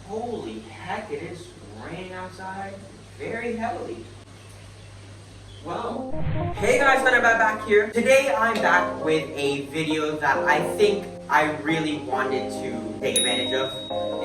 Holy heck, it is raining outside very heavily. Well, hey guys, Thunderbird back here. Today I'm back with a video that I think I really wanted to take advantage of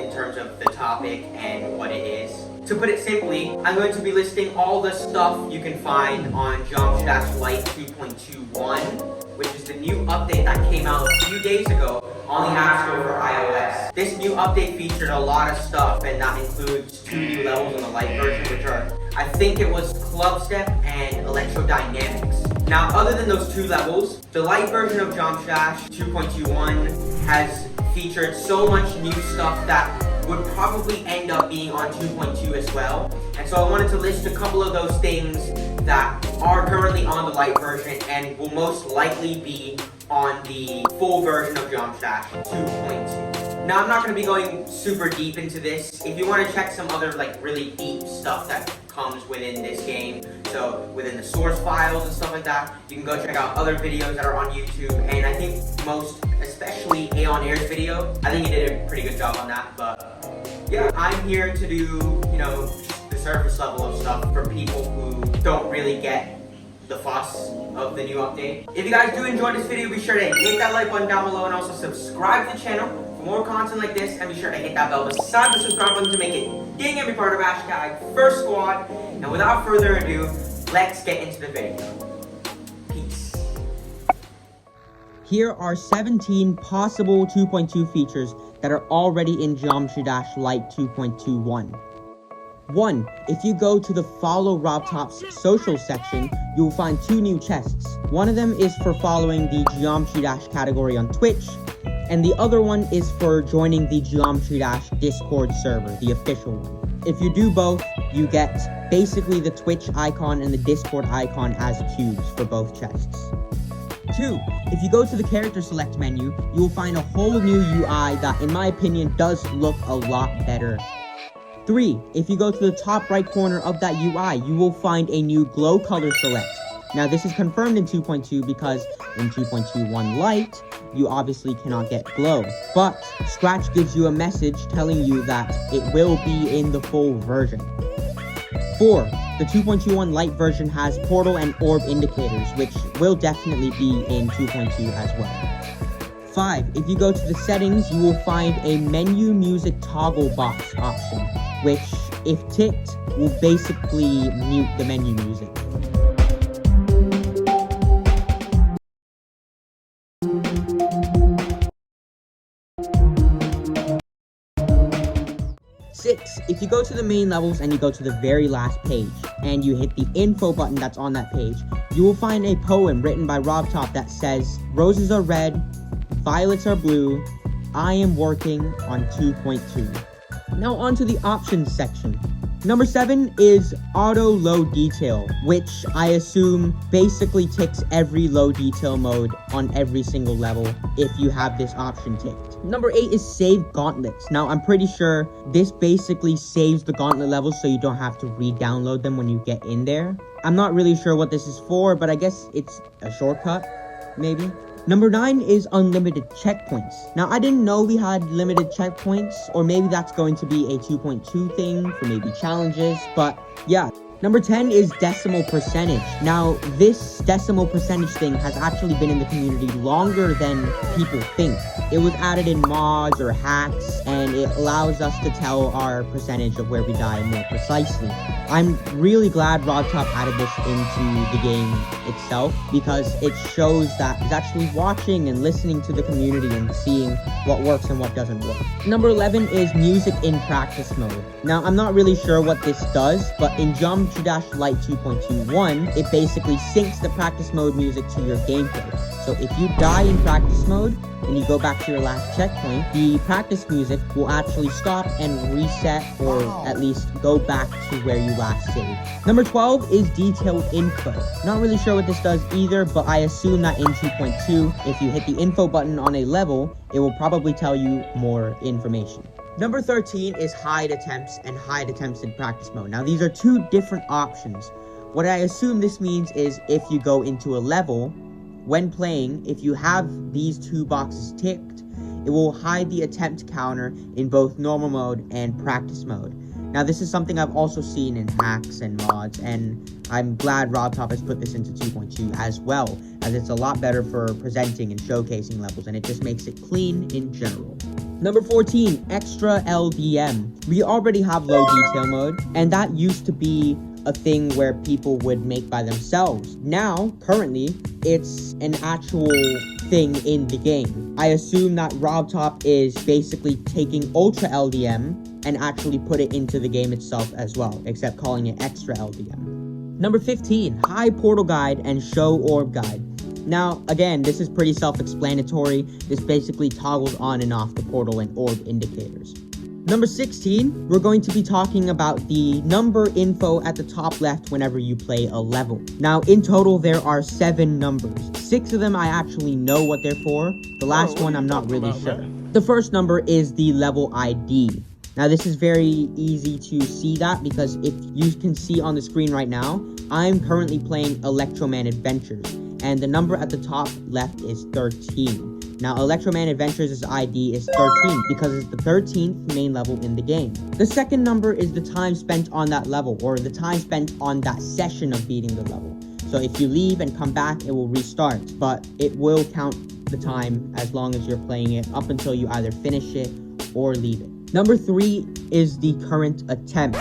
in terms of the topic and what it is. To put it simply, I'm going to be listing all the stuff you can find on Dash Lite 2.21, which is the new update that came out a few days ago on the App Store for iOS. This new update featured a lot of stuff, and that includes 2 new levels in the Lite version, which are, I think it was Clubstep and Electrodynamix. Now, other than those 2 levels, the Lite version of Dash 2.21 has featured so much new stuff that would probably end up being on 2.2 as well. And so I wanted to list a couple of those things that are currently on the Lite version and will most likely be on the full version of Dash 2.2. Now, I'm not going to be going super deep into this. If you want to check some other really deep stuff that comes within this game, so within the source files and stuff like that, you can go check out other videos that are on YouTube. And I think most, especially Aeon Air's video, I think he did a pretty good job on that. But yeah, I'm here to do, just the surface level of stuff for people who don't really get the fuss of the new update. If you guys do enjoy this video, be sure to hit that like button down below and also subscribe to the channel for more content like this, and be sure to hit that bell beside the subscribe button to make it ding every part of #First Squad. And without further ado, let's get into the video. Peace. Here are 17 possible 2.2 features that are already in Dash Lite 2.21. 1. If you go to the Follow RobTop's social section, you will find 2 new chests. One of them is for following the Geometry Dash category on Twitch, and the other one is for joining the Geometry Dash Discord server, the official one. If you do both, you get basically the Twitch icon and the Discord icon as cubes for both chests. 2. If you go to the character select menu, you will find a whole new UI that, in my opinion, does look a lot better. 3. If you go to the top right corner of that UI, you will find a new glow color select. Now, this is confirmed in 2.2 because in 2.21 Lite, you obviously cannot get glow. But Scratch gives you a message telling you that it will be in the full version. 4. The 2.21 Lite version has portal and orb indicators, which will definitely be in 2.2 as well. 5. If you go to the settings, you will find a menu music toggle box option, which, if ticked, will basically mute the menu music. 6. If you go to the main levels and you go to the very last page, and you hit the info button that's on that page, you will find a poem written by RobTop that says, "Roses are red, violets are blue, I am working on 2.2. Now on to the options section. Number 7 is auto low detail, which I assume basically ticks every low detail mode on every single level if you have this option ticked. Number 8 is save gauntlets. Now I'm pretty sure this basically saves the gauntlet levels so you don't have to re-download them when you get in there. I'm not really sure what this is for, but I guess it's a shortcut, maybe. Number 9 is unlimited checkpoints. Now, I didn't know we had limited checkpoints, or maybe that's going to be a 2.2 thing for maybe challenges, but yeah. Number 10 is decimal percentage. Now, this decimal percentage thing has actually been in the community longer than people think. It was added in mods or hacks, and it allows us to tell our percentage of where we die more precisely. I'm really glad RobTop added this into the game itself, because it shows that he's actually watching and listening to the community and seeing what works and what doesn't work. Number 11 is music in practice mode. Now, I'm not really sure what this does, but in Dash Lite 2.21, it basically syncs the practice mode music to your gameplay. So if you die in practice mode and you go back to your last checkpoint, the practice music will actually stop and reset, or at least go back to where you last saved. Number 12 is detailed info. Not really sure what this does either, but I assume that in 2.2, if you hit the info button on a level, it will probably tell you more information. Number 13 is hide attempts and hide attempts in practice mode. Now, these are 2 different options. What I assume this means is if you go into a level, when playing, if you have these 2 boxes ticked, it will hide the attempt counter in both normal mode and practice mode. Now, this is something I've also seen in hacks and mods, and I'm glad RobTop has put this into 2.2 as well, as it's a lot better for presenting and showcasing levels, and it just makes it clean in general. Number 14, extra LDM. We already have low detail mode, and that used to be a thing where people would make by themselves. Now, currently, it's an actual thing in the game. I assume that RobTop is basically taking Ultra LDM and actually put it into the game itself as well, except calling it extra LDM. Number 15, high portal guide and show orb guide. Now, again, this is pretty self-explanatory. This basically toggles on and off the portal and orb indicators. Number 16, we're going to be talking about the number info at the top left whenever you play a level. Now, in total, there are 7 numbers. 6 of them I actually know what they're for. The last one I'm not really sure. The first number is the level ID. Now, this is very easy to see that because if you can see on the screen right now, I'm currently playing Electroman Adventures, and the number at the top left is 13. Now, Electroman Adventures' ID is 13 because it's the 13th main level in the game. The second number is the time spent on that level, or the time spent on that session of beating the level. So if you leave and come back, it will restart, but it will count the time as long as you're playing it up until you either finish it or leave it. Number 3 is the current attempt.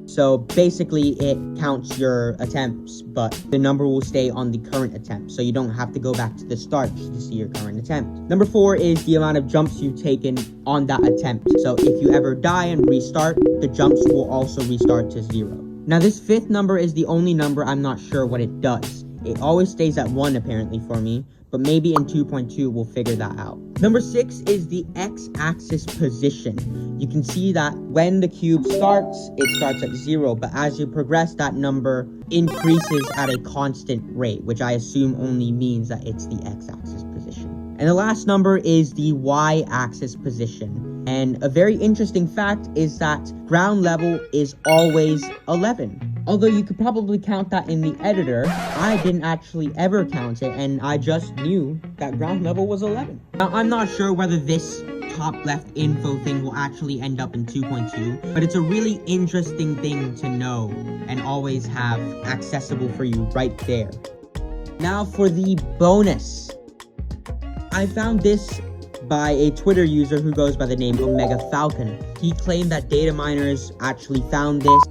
So basically it counts your attempts, but the number will stay on the current attempt, so you don't have to go back to the start to see your current attempt. Number 4 is the amount of jumps you've taken on that attempt. So if you ever die and restart, the jumps will also restart to 0. Now, this 5th number is the only number I'm not sure what it does. It always stays at 1 apparently for me, but maybe in 2.2 we'll figure that out. Number 6 is the x-axis position. You can see that when the cube starts, it starts at 0, but as you progress, that number increases at a constant rate, which I assume only means that it's the x-axis position. And the last number is the y-axis position. And a very interesting fact is that ground level is always 11. Although you could probably count that in the editor, I didn't actually ever count it, and I just knew that ground level was 11. Now, I'm not sure whether this top left info thing will actually end up in 2.2, but it's a really interesting thing to know and always have accessible for you right there. Now for the bonus. I found this by a Twitter user who goes by the name Omega Falcon. He claimed that data miners actually found this.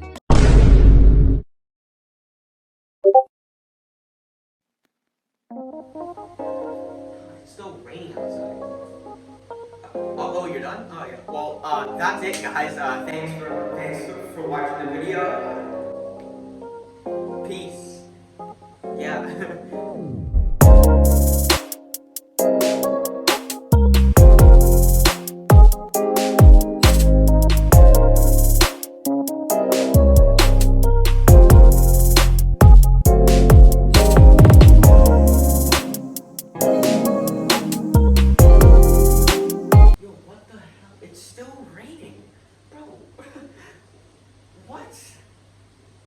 It's still raining outside. Oh, you're done? Oh, yeah. Well, that's it, guys. Thanks for watching the video. Peace. Yeah.